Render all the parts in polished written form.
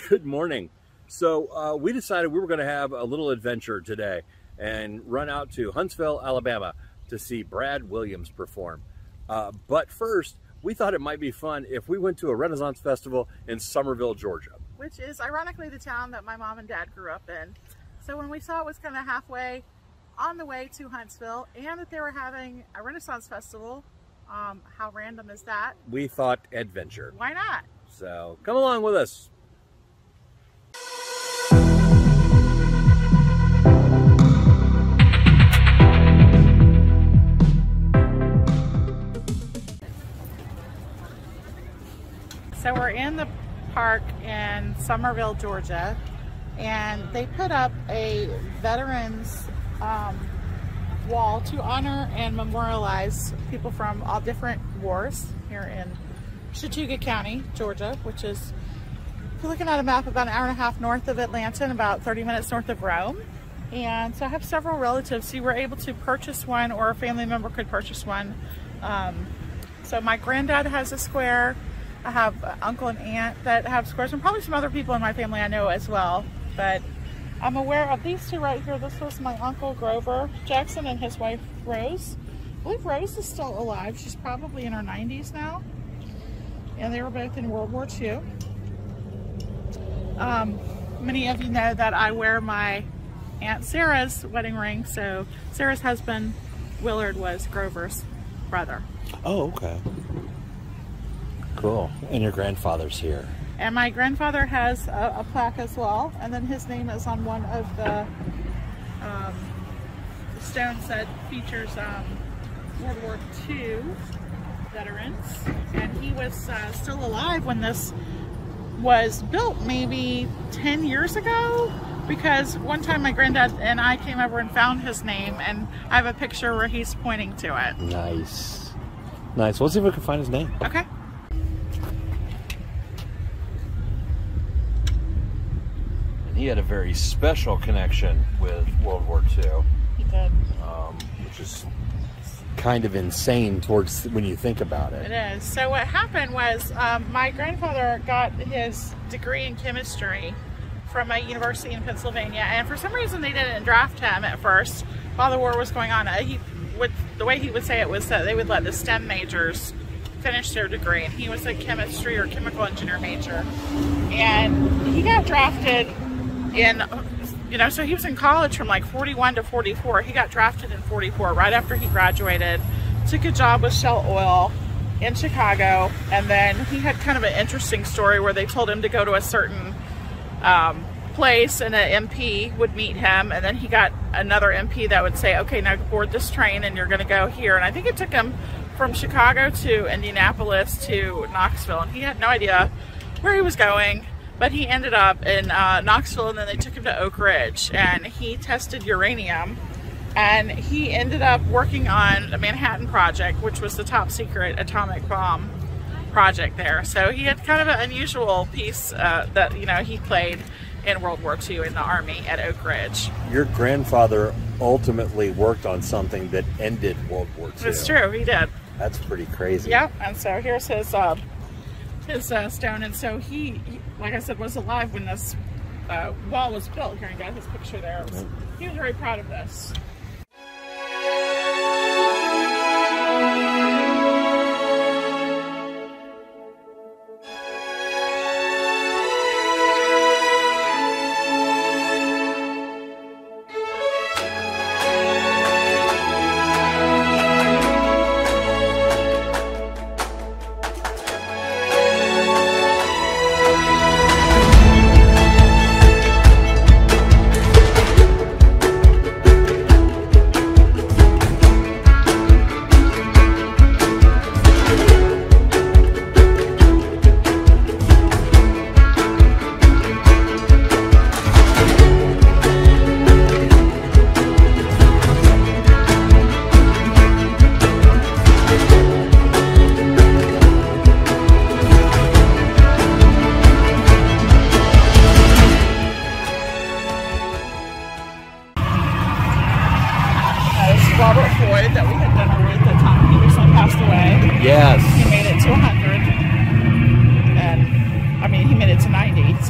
Good morning. So we decided we were going to have a little adventure today and run out to Huntsville, Alabama to see Brad Williams perform. But first, we thought it might be fun if we went to a Renaissance festival in Summerville, Georgia. Which is ironically the town that my mom and dad grew up in. So when we saw it was kind of halfway on the way to Huntsville and that they were having a Renaissance festival, how random is that? We thought adventure. Why not? So come along with us. So we're in the park in Summerville, Georgia, and they put up a veterans wall to honor and memorialize people from all different wars here in Chattooga County, Georgia, which is, if you're looking at a map, about an hour and a half north of Atlanta and about 30 minutes north of Rome. And so I have several relatives who were able to purchase one, or a family member could purchase one. So my granddad has a square. I have an uncle and aunt that have squares, and probably some other people in my family I know as well. But I'm aware of these two right here. This was my uncle Grover Jackson and his wife Rose. I believe Rose is still alive. She's probably in her 90s now. And they were both in World War II. Many of you know that I wear my Aunt Sarah's wedding ring. So Sarah's husband, Willard, was Grover's brother. Oh, okay. Cool. And your grandfather's here. And my grandfather has a plaque as well. And then his name is on one of the stones that features World War II veterans. And he was still alive when this was built, maybe 10 years ago. Because one time my granddad and I came over and found his name, and I have a picture where he's pointing to it. Nice. Nice. Let's see if we can find his name. Okay. He had a very special connection with World War II. He did. Which is kind of insane towards when you think about it. It is. So what happened was my grandfather got his degree in chemistry from a university in Pennsylvania, and for some reason they didn't draft him at first while the war was going on. The way he would say it was that they would let the STEM majors finish their degree, and he was a chemistry or chemical engineer major. And he got drafted in, so he was in college from like 41 to 44. He got drafted in 44 right after he graduated, took a job with Shell Oil in Chicago, and then he had kind of an interesting story where they told him to go to a certain place and an MP would meet him, and then he got another MP that would say, okay, now board this train and you're going to go here. And I think it took him from Chicago to Indianapolis to Knoxville, and he had no idea where he was going. But he ended up in Knoxville, and then they took him to Oak Ridge, and he tested uranium, and he ended up working on the Manhattan Project, which was the top secret atomic bomb project there. So he had kind of an unusual piece that, he played in World War II in the Army at Oak Ridge. Your grandfather ultimately worked on something that ended World War II. It's true, he did. That's pretty crazy. Yeah, and so here's his stone, and so he, like I said, was alive when this wall was built. Here, you got his picture there. He was very proud of this.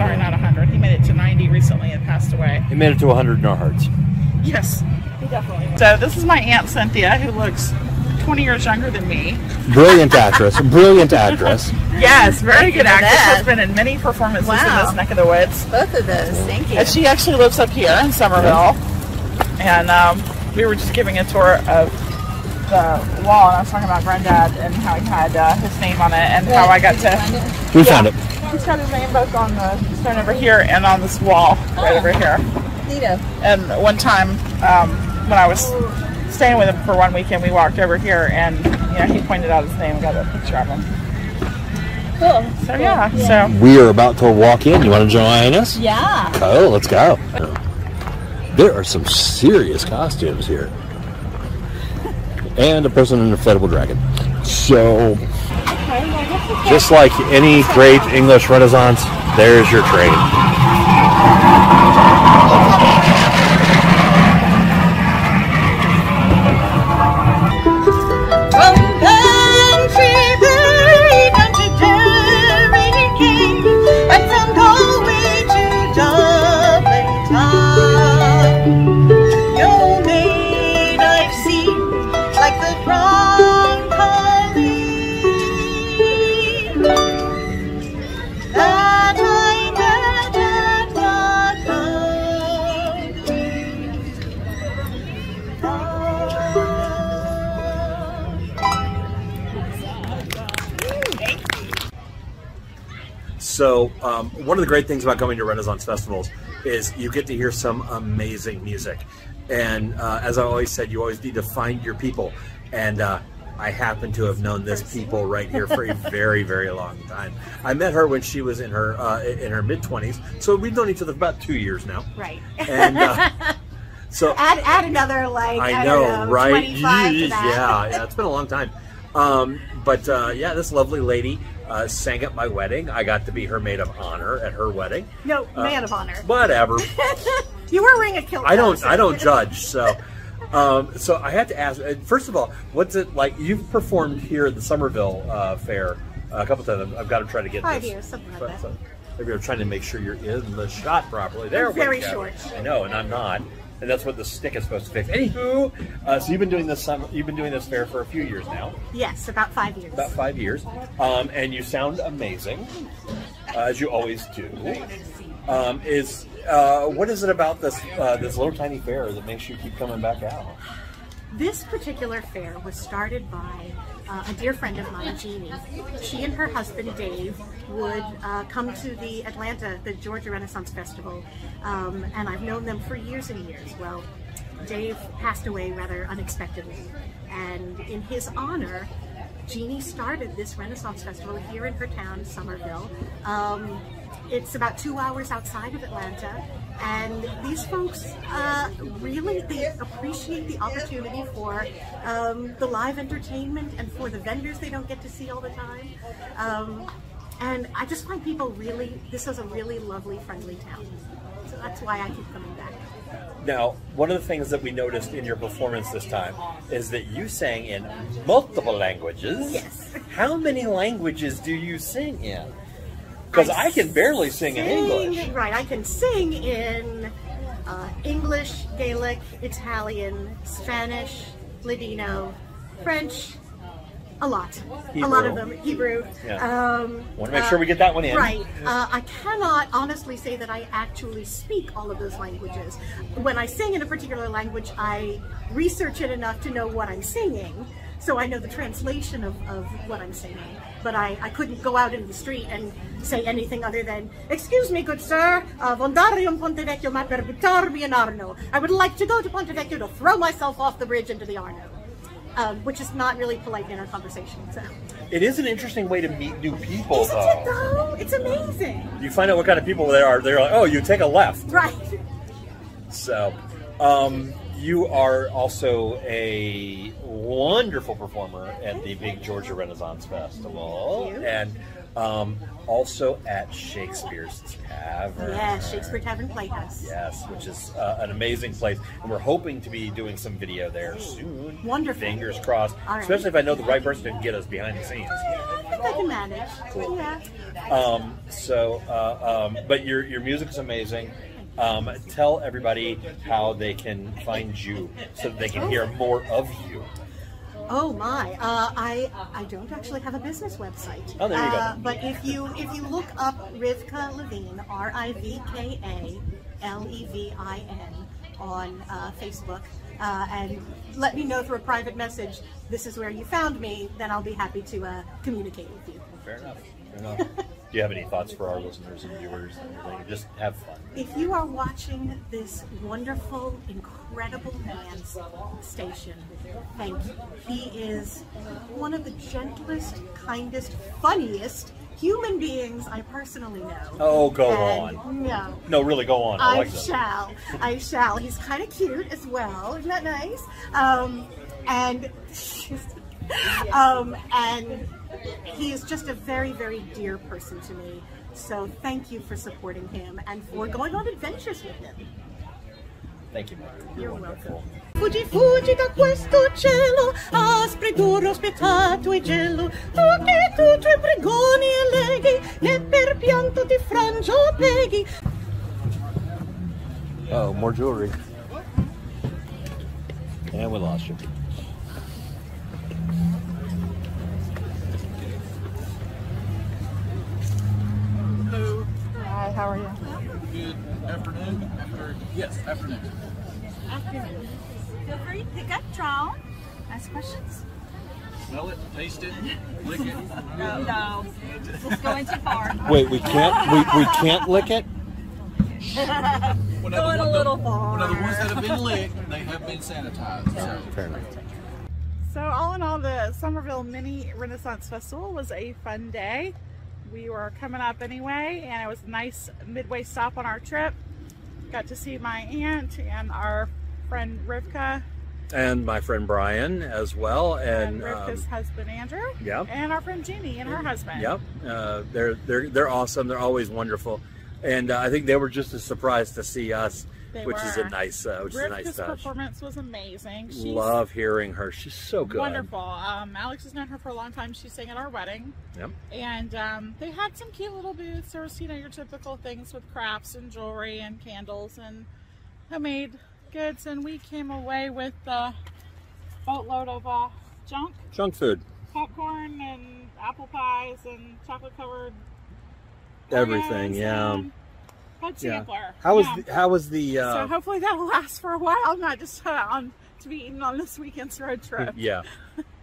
sorry, not 100. He made it to 90 recently and passed away. He made it to 100 in our hearts. Yes, he definitely was. So this is my Aunt Cynthia, who looks 20 years younger than me. Brilliant actress. Brilliant actress. Yes, very good actress. Has been in many performances in this neck of the woods. Both of those, thank you. And she actually lives up here in Summerville. And we were just giving a tour of the wall, and I was talking about Granddad and how he had his name on it, and how I got to... We found it. He's got his name both on the stone over here and on this wall right over here. Neato. And one time when I was staying with him for one weekend, we walked over here, and he pointed out his name and got a picture of him. Cool. So yeah, so we are about to walk in. You want to join us? Yeah. Oh, let's go. There are some serious costumes here. And a person in an inflatable dragon. So, just like any great English Renaissance, there's your train. So one of the great things about coming to Renaissance festivals is you get to hear some amazing music. And as I always said, you always need to find your people. And I happen to have known this people right here for a very, very long time. I met her when she was in her mid-20s. So we've known each other for about 2 years now. Right. And so add another, like, I don't know, right? 25 to that. Yeah, it's been a long time. But yeah, this lovely lady sang at my wedding. I got to be her maid of honor at her wedding. No, man of honor. Whatever. You were wearing a kilt. I don't judge. So, so I had to ask. First of all, what's it like? You've performed here at the Summerville fair a couple times. I've got to try to get 5 this. years, something like that. So maybe I'm trying to make sure you're in the shot properly. There, very short. I know, and I'm not. And that's what the stick is supposed to fix. Anywho, so you've been doing this fair for a few years now. Yes, about 5 years. About 5 years, and you sound amazing, as you always do. What is it about this little tiny fair that makes you keep coming back out? This particular fair was started by a dear friend of mine, Jeannie. She and her husband, Dave, would come to the Georgia Renaissance Festival, and I've known them for years and years. Well, Dave passed away rather unexpectedly, and in his honor, Jeannie started this Renaissance Festival here in her town, Summerville. It's about 2 hours outside of Atlanta, and these folks really, they appreciate the opportunity for the live entertainment and for the vendors they don't get to see all the time. And I just find people really, this is a really lovely, friendly town. So that's why I keep coming back. Now, one of the things that we noticed in your performance this time is that you sang in multiple languages. Yes. How many languages do you sing in? Because I can barely sing in English. Right, I can sing in English, Gaelic, Italian, Spanish, Ladino, French, a lot. Hebrew. A lot of them. Hebrew. Yeah. Want to make sure we get that one in. Right. I cannot honestly say that I actually speak all of those languages. When I sing in a particular language, I research it enough to know what I'm singing, so I know the translation of what I'm singing. But I couldn't go out in the street and say anything other than, "Excuse me, good sir, Vondarium Ponte Vecchio ma per buttarmi in Arno. I would like to go to Ponte Vecchio to throw myself off the bridge into the Arno." Which is not really polite in our conversation. So. It is an interesting way to meet new people, Isn't it though? It's amazing. You find out what kind of people they are. They're like, oh, you take a left. Right. So, you are also a wonderful performer at the big Georgia Renaissance Festival. Thank you. And Also at Shakespeare's Tavern. Yes, Shakespeare Tavern Playhouse. Yes, which is an amazing place. And we're hoping to be doing some video there soon. Wonderful. Fingers crossed. All right. Especially if I know the right person to get us behind the scenes. I think I can manage. Cool. Yeah. But your music's amazing. Tell everybody how they can find you so that they can hear more of you. Oh my! I don't actually have a business website. Oh, there you go. But if you look up Rivka Levine, RIVKALEVIN, on Facebook, and let me know through a private message this is where you found me, then I'll be happy to communicate with you. Fair enough. Fair enough. Do you have any thoughts for our listeners and viewers and everything? Just have fun. If you are watching this wonderful, incredible man's station, thank you. He is one of the gentlest, kindest, funniest human beings I personally know. Oh, go And on. No. No, really, go on. I like that. I shall. He's kind of cute as well. Isn't that nice? And he is just a very, very dear person to me. So thank you for supporting him and for going on adventures with him. Thank you, Mike. You're wonderful. Fuggi, fuggi da questo cielo, aspro e duro, spietato e gelo, tu che tu tuoi pregoni alleghi, e per pianto ti frangio peghi. Oh, more jewelry. And we lost you. Hi, how are you? Good afternoon. Yes, afternoon. Afternoon. Feel free to pick up, try on, ask questions. Smell it, taste it, lick it. No, it's going too far. Wait, we can't lick it? Going a little far. One of the ones that have been licked, they have been sanitized. So. Fair enough. So all in all, the Summerville Mini Renaissance Festival was a fun day. We were coming up anyway, and it was a nice midway stop on our trip. Got to see my aunt and our friend Rivka. And my friend Brian as well. And Rivka's husband Andrew. Yep. And our friend Jeannie and her husband. Yep. They're awesome. They're always wonderful. And I think they were just as surprised to see us, which is a nice Rivka's touch. performance was amazing. Love hearing her. She's so good. Wonderful. Alex has known her for a long time. She sang at our wedding. Yep. And they had some cute little booths. There was, your typical things with crafts and jewelry and candles and homemade goods. And we came away with a boatload of Junk food. popcorn and apple pies and chocolate covered Everything, yeah. Bud sampler. How was the so hopefully that'll last for a while, not just to be eaten on this weekend's road trip. Yeah.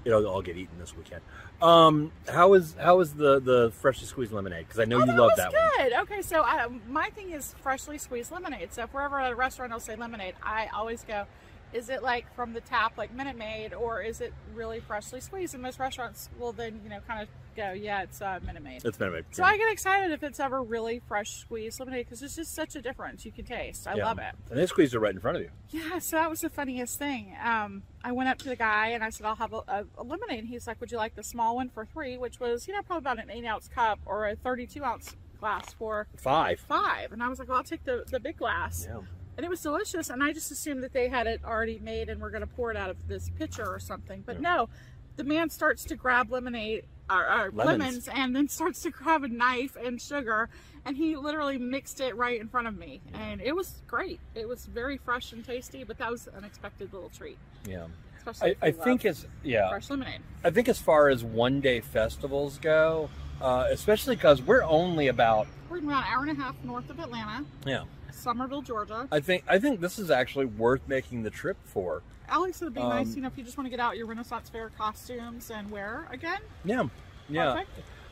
It'll all get eaten this weekend. How was the freshly squeezed lemonade? Because I know you love that one. Good. Okay, so my thing is freshly squeezed lemonade. So if we're ever at a restaurant, I'll say lemonade. I always go, is it like from the tap, like Minute Maid, or is it really freshly squeezed? And most restaurants will then, kind of go, yeah, it's Minute Maid. It's Minute Maid. So I get excited if it's ever really fresh squeezed lemonade because it's just such a difference you can taste. I love it. And they squeezed it right in front of you. Yeah, so that was the funniest thing. I went up to the guy and I said, I'll have a lemonade. And he's like, would you like the small one for $3, which was, probably about an 8-ounce cup or a 32-ounce glass for $5. And I was like, well, I'll take the big glass. Yeah. And it was delicious, and I just assumed that they had it already made and we're going to pour it out of this pitcher or something. But no, the man starts to grab lemons and then starts to grab a knife and sugar, and he literally mixed it right in front of me. And it was great. It was very fresh and tasty, but that was an unexpected little treat. Yeah. Especially I think it's, fresh lemonade. I think as far as one-day festivals go, especially because we're about an hour and a half north of Atlanta. Yeah. Summerville, Georgia. I think this is actually worth making the trip for. Alex, it would be nice, if you just want to get out your Renaissance Fair costumes and wear again. Yeah, yeah.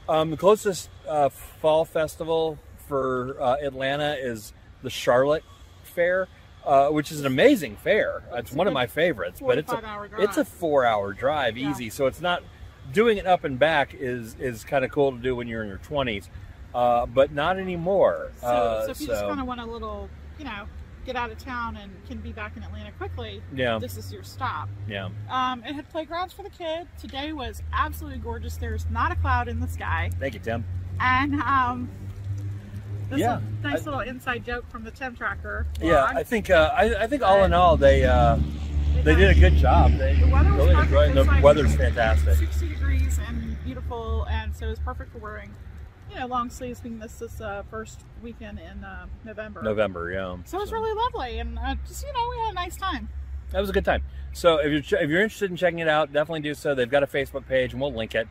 Perfect. The closest fall festival for Atlanta is the Charlotte Fair, which is an amazing fair. It's one of my favorites, but it's a 4-hour drive easy. So it's not doing it up and back is kind of cool to do when you're in your 20s. But not anymore. So if you just kind of want a little, get out of town and can be back in Atlanta quickly, this is your stop. Yeah. It had playgrounds for the kids. Today was absolutely gorgeous. There's not a cloud in the sky. Thank you, Tim. And this Yeah, is a nice little inside joke from the Tim Tracker. Yeah, blog. I think all in all they did a good job. They The weather was really perfect. enjoyed. The It's like weather's fantastic. 60 degrees and beautiful, and so it's perfect for wearing, long sleeves. Being this is first weekend in November. November, yeah. So it was really lovely, and just we had a nice time. That was a good time. So if you're interested in checking it out, definitely do so. They've got a Facebook page, and we'll link it.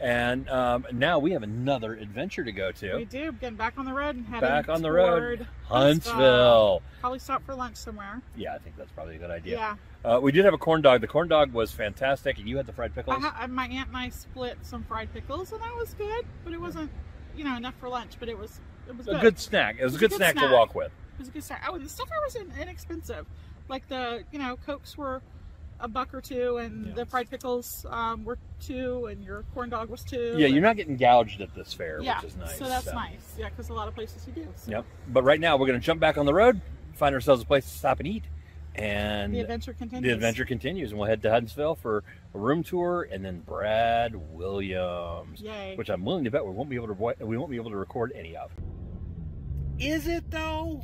And now we have another adventure to go to. We do, getting back on the road and heading Back on the toward road, Huntsville. Probably stop for lunch somewhere. Yeah, I think that's probably a good idea. Yeah. We did have a corn dog. The corn dog was fantastic, and you had the fried pickles. My aunt and I split some fried pickles, and that was good. But it wasn't, enough for lunch. But it was good. A good snack. It was a good snack to walk with. It was a good snack. Oh, and the stuff was inexpensive. Like the, Cokes were $1 or $2, and the fried pickles were $2, and your corn dog was $2. Yeah, you're not getting gouged at this fair, yeah, which is nice. So that's nice. Yeah, because a lot of places you do. So. Yep. But right now we're going to jump back on the road, find ourselves a place to stop and eat, and the adventure continues. The adventure continues, and we'll head to Huntsville for a room tour, and then Brad Williams, Yay. which I'm willing to bet we won't be able to record any of. Is it though?